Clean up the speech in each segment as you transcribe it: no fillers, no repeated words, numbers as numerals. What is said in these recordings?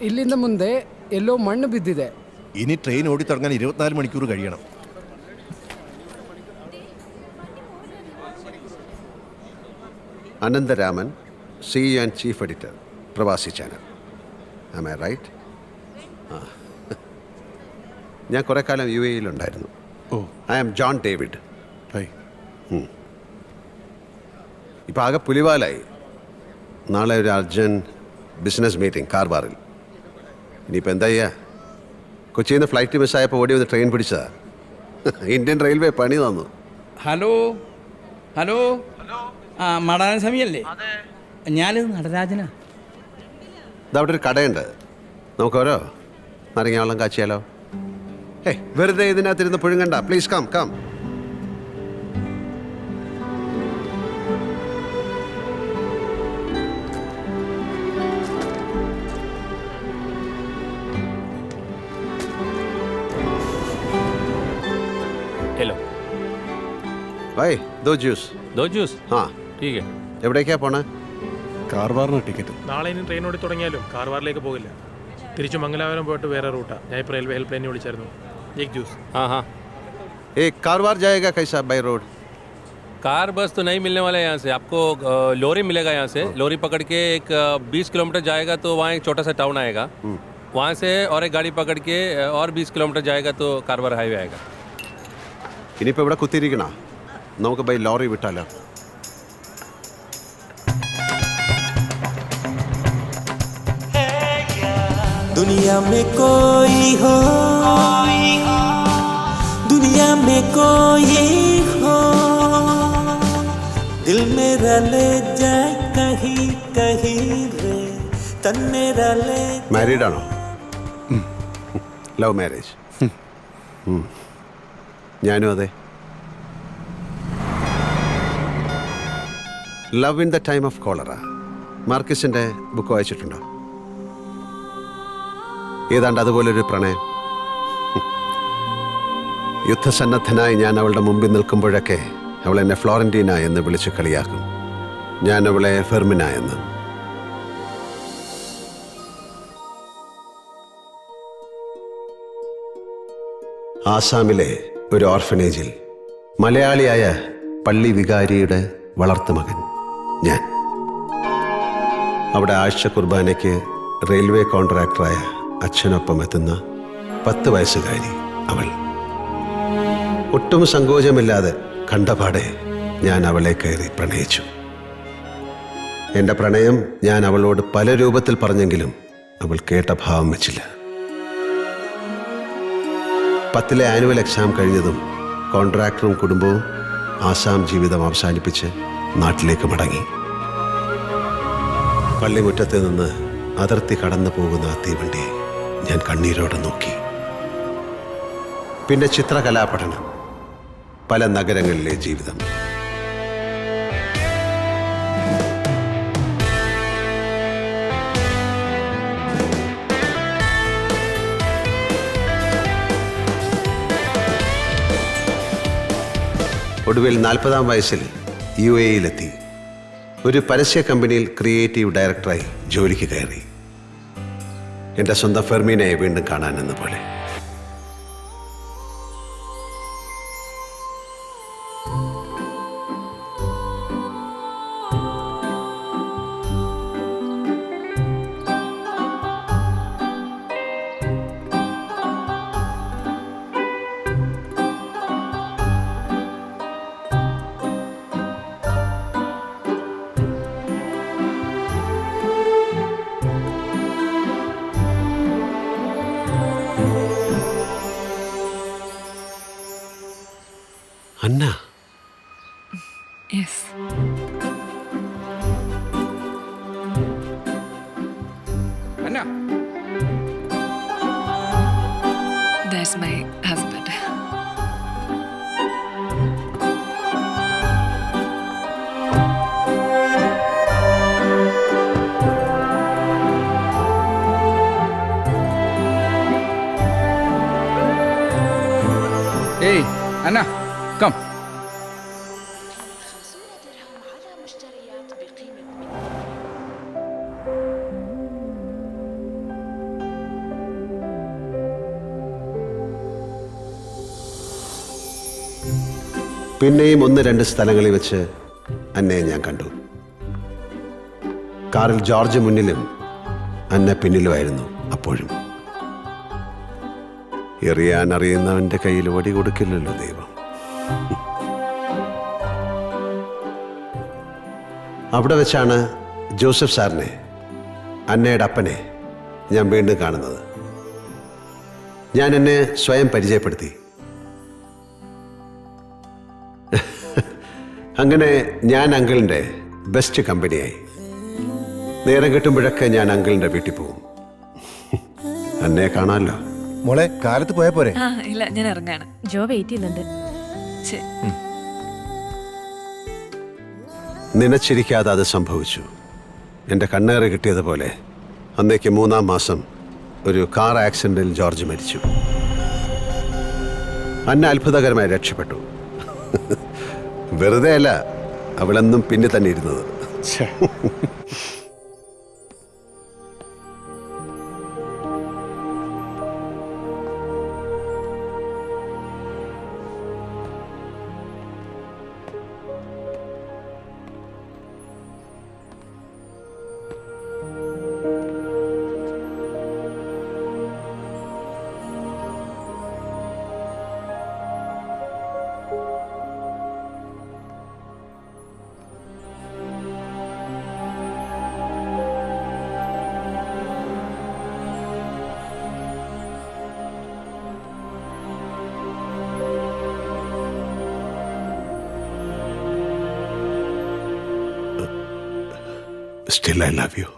ಇಲ್ಲಿಂದ ಮುಂದೆ ಎಲ್ಲೋ ಮಣ್ಣು ಬಿದ್ದಿದೆ. ഇനി ട്രെയിൻ ഓടിത്തുടങ്ങാൻ 24 മണിക്കൂർ കഴിയണം. Anantharaman, CEO and chief editor, Pravasi channel. Am I right? ഞാൻ കുറേ കാലം UAE-യിലുണ്ടായിരുന്നു. I am John David. ഇപ്പം ആകെ പുലിവാലായി. നാളെ ഒരു അർജൻറ്റ് ബിസിനസ് മീറ്റിംഗ് കാർവാറിൽ. ഇനിയിപ്പോൾ എന്താ ചെയ്യുക? കൊച്ചിയിൽ നിന്ന് ഫ്ലൈറ്റ് മിസ്സായപ്പോൾ ഓടി വന്ന് ട്രെയിൻ പിടിച്ചതാ. ഇന്ത്യൻ റെയിൽവേ പണി തന്നു. ഹലോ ഹലോ ആ മടാന സമയല്ലേ? ഞാനിത് നടരാജനാ. ഇതവിടെ ഒരു കടയുണ്ട്, നമുക്ക് ഓരോ നാരങ്ങ വെള്ളം കാച്ചിയാലോ? വെറുതെ ഇതിനകത്തിരുന്ന് പുഴുങ്ങണ്ട. Please come come. हेलो भाई दो जूस. दो जूस हाँ ठीक है. എവിടേക്കാ പോണേ? കാർവാറിന് ടിക്കറ്റ്. നാളെ ഇനി ട്രെയിൻ ഓടി തുടങ്ങിയാലും കാർവാറിലേക്ക് പോകില്ല. തിരിച്ചു മംഗലാപുരം പോയിട്ട് വേറെ റൂട്ടാണ്. ഞാൻ ഇപ്പോൾ റെയിൽവേ ഹെൽപ്പ് ലൈനിൽ വിളിച്ചായിരുന്നു. एक जूस. हाँ हाँ. एक कारवार जाएगा कैसा बाई रोड? कार बस तो नहीं मिलने वाला है यहाँ से. आपको लोरी मिलेगा यहाँ से. लोरी पकड़ के एक 20 किलोमीटर जाएगा तो वहाँ एक छोटा सा टाउन आएगा. वहाँ से और एक गाड़ी पकड़ के और 20 किलोमीटर जाएगा तो कारवार हाईवे आएगा. ഇനിയിപ്പോൾ ഇവിടെ കുത്തിയിരിക്കണ, നമുക്ക് ബൈ ലോറി വിട്ടാലോ? दुनिया में कोई हो, दुनिया में कोई हो, दिल मेरा ले जाए कहीं कहीं रे, तन मेरा ले. മാരീഡ് ആണോ? Love marriage? ഞാനും അതെ. Love in the time of cholera, മാർക്കിസിൻ്റെ ബുക്ക് വായിച്ചിട്ടുണ്ടോ? ഏതാണ്ട് അതുപോലൊരു പ്രണയം. യുദ്ധസന്നദ്ധനായി ഞാൻ അവളുടെ മുമ്പിൽ നിൽക്കുമ്പോഴൊക്കെ അവൾ എന്നെ ഫ്ലോറന്റീന എന്ന് വിളിച്ച് കളിയാക്കും. ഞാൻ അവളെ ഫെർമിന എന്ന്. ആസാമിലെ ഒരു ഓർഫനേജിൽ മലയാളിയായ പള്ളി വികാരിയുടെ വളർത്തുമകൻ ഞാൻ. അവിടെ ആഴ്ച കുർബാനയ്ക്ക് റെയിൽവേ കോൺട്രാക്ടറായ അച്ഛനൊപ്പം എത്തുന്ന 10 വയസ്സുകാരി അവൾ. ഒട്ടും സങ്കോചമില്ലാതെ കണ്ടപാടെ ഞാൻ അവളെ കയറി പ്രണയിച്ചു. എൻ്റെ പ്രണയം ഞാൻ അവളോട് പല രൂപത്തിൽ പറഞ്ഞെങ്കിലും അവൾ കേട്ട ഭാവം വെച്ചില്ല. 10ലെ ആനുവൽ എക്സാം കഴിഞ്ഞതും കോൺട്രാക്ടറും കുടുംബവും ആസാം ജീവിതം അവസാനിപ്പിച്ച് നാട്ടിലേക്ക് മടങ്ങി. പള്ളിമുറ്റത്ത് നിന്ന് അതിർത്തി കടന്നു പോകുന്ന ആ തീവണ്ടിയെ ഞാൻ കണ്ണീരോടെ നോക്കി. പിന്നെ ചിത്രകലാപഠനം, പല നഗരങ്ങളിലെ ജീവിതം. ഒടുവിൽ 40-ാം വയസ്സിൽ UAE-യിലെത്തി. ഒരു പരസ്യ കമ്പനിയിൽ ക്രിയേറ്റീവ് ഡയറക്ടറായി ജോലിക്ക് കയറി. എൻ്റെ സ്വന്തം ഫെർമീനയെ വീണ്ടും കാണാനെന്ന പോലെ. Anna. Yes. Anna. That's my husband. Hey, Anna, come. പിന്നെയും 1-2 സ്ഥലങ്ങളിൽ വെച്ച് അന്നയെ ഞാൻ കണ്ടു. കാറിൽ ജോർജ് മുന്നിലും അന്ന പിന്നിലുമായിരുന്നു. അപ്പോഴും എറിയാൻ അറിയുന്നവന്റെ കയ്യിൽ വടി കൊടുക്കില്ലല്ലോ ദൈവം. അവിടെ വെച്ചാണ് ജോസഫ് സാറിനെ, അന്നയുടെ അപ്പനെ ഞാൻ വീണ്ടും കാണുന്നത്. ഞാൻ എന്നെ സ്വയം പരിചയപ്പെടുത്തി. അങ്ങനെ ഞാൻ അങ്കിളിൻ്റെ ബെസ്റ്റ് കമ്പനിയായി. നേരം കിട്ടുമ്പോഴൊക്കെ ഞാൻ അങ്കിളിൻ്റെ വീട്ടിൽ പോകും. അന്നയെ കാണാമല്ലോ. മോളെ കാലത്ത് പോയാ പോരെ? ആ ഇല്ല, ഞാൻ ഇറങ്ങാണ്. ജോ വെയിറ്റ് ചെയ്യുന്നുണ്ട്. ശരി. നനച്ചിരിക്കാതെ അത് സംഭവിച്ചു. എൻ്റെ കണ്ണേറ് കിട്ടിയതുപോലെ അന്നേക്ക് 3-ാം മാസം ഒരു കാർ ആക്സിഡന്റിൽ ജോർജ് മരിച്ചു. അന്ന അത്ഭുതകരമായി രക്ഷപ്പെട്ടു. വെറുതെ അല്ല, അവളെന്നും പിന്നെ തന്നെ ഇരുന്നത്. Still, I love you.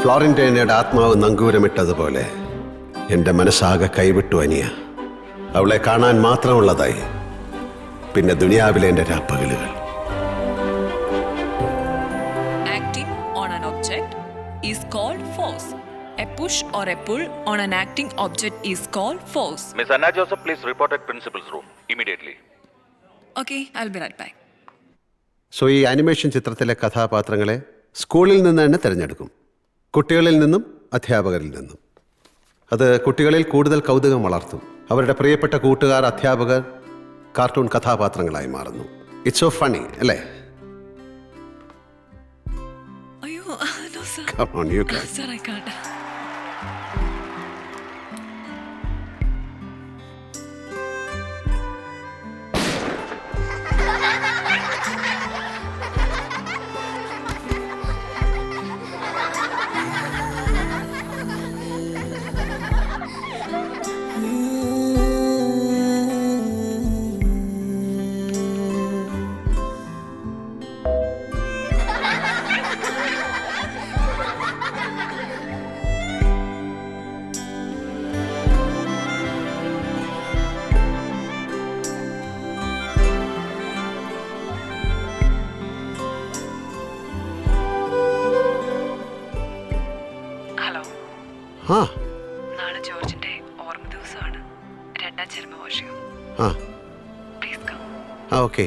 ഫ്ലോറന്റൈനയുടെ ആത്മാവ് നങ്കൂരമിട്ടതുപോലെ എൻ്റെ മനസ്സാകെ കൈവിട്ടു അനിയ. അവളെ കാണാൻ മാത്രമുള്ളതായി പിന്നെ ദുനിയാവിലെ എൻ്റെ രാപ്പകലുകൾ. Acting on an object is called force. A push or a pull on an acting object is called force. Miss Anna Joseph, please report at principal's room immediately. Okay, I'll be right back. So ഈ animation ചിത്രത്തിലെ കഥാപാത്രങ്ങളെ സ്കൂളിൽ നിന്ന് തന്നെ തിരഞ്ഞെടുക്കും. കുട്ടികളിൽ നിന്നും അധ്യാപകരിൽ നിന്നും. അത് കുട്ടികളിൽ കൂടുതൽ കൗതുകം വളർത്തും. അവരുടെ പ്രിയപ്പെട്ട കൂട്ടുകാർ, അധ്യാപകർ കാർട്ടൂൺ കഥാപാത്രങ്ങളായി മാറുന്നു. ഇറ്റ്സ് സോ ഫണി അല്ലേ? അയ്യോ, no sir. Come on, you can. Sir, I can't. ആ നാളെ ജോർജിന്റെ ഓർമ്മ ദിവസമാണ്. 2ാം ചരമവാർഷികം. ആ പ്ലീസ് കം. ആ okay.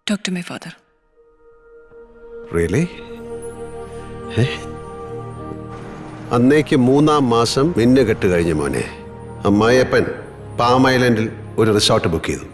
Talk to my father. Really? അന്നേക്ക് 3-ാം മാസം മിന്നുകെട്ട് കഴിഞ്ഞ മോനെ. അമ്മായിയപ്പൻ പാം ഐലൻഡിൽ ഒരു റിസോർട്ട് ബുക്ക് ചെയ്തു.